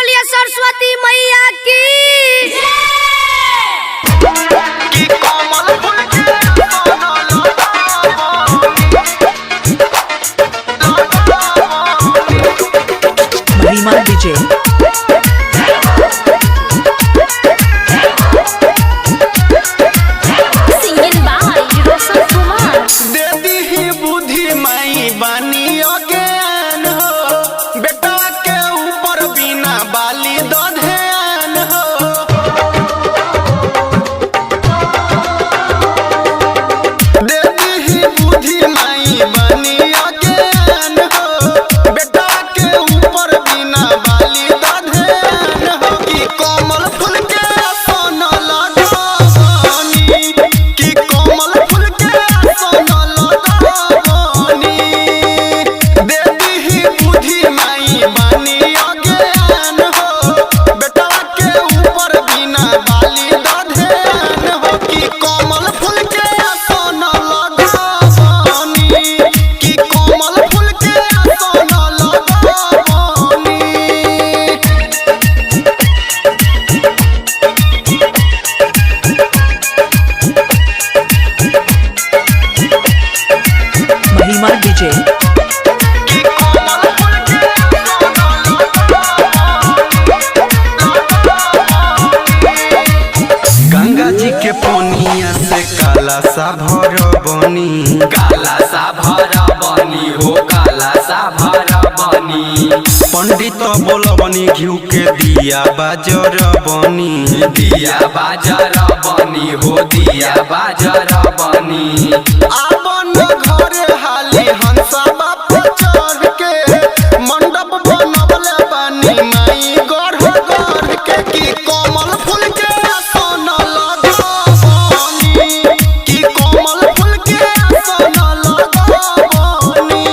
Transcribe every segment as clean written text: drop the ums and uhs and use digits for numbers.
बोलिए सरस्वती मैया की महिमा DJ singing by Roshan Kumar. दे दी बुद्धि माई बानी अज्ञान हो, बेटा के ऊपर बिना बाली दो ध्यान हो। दे दी बुद्धि माई बानी अज्ञान हो, बेटा के ऊपर बिना बाली दो ध्यान हो। कि कमल फूल के आसन लगावनी, कि कमल फूल के आसन लगावनी। दे दी बुद्धि माई बानी अज्ञान हो, बेटा के ऊपर बिना बाली दो ध्यान हो। कि कमल फूल के आसन लगावनी, कि कमल फूल के आसन लगावनी। महिमा डीजे गंगा जी के पनिया से काला सा भर बनी, काला सा भरा बनी हो, काला सा भरा बनी। पंडित बोलबनी घिउ के दिया बाजर बनी। दिया बाजार बनी हो, दिया बाजार बनी। आपन घरे हाली हंसा बाप चढ़ के, मंडप बनवले बानी माई गढ़ गढ़ के। कि कमल फूल के आसन लगावनी, कि कमल फूल के आसन लगावनी।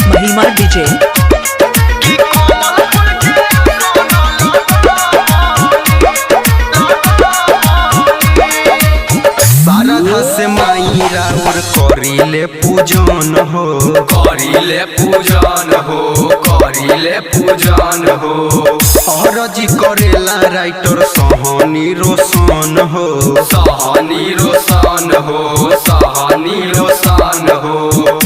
महिमा डीजे शारदा से माई राउर करिले पूजन हो, करिले पूजन हो, करिले पूजन हो। अरजी करेला राइटर सहनी रोशन हो। सहनी रोशन हो, सहनी रोशन हो।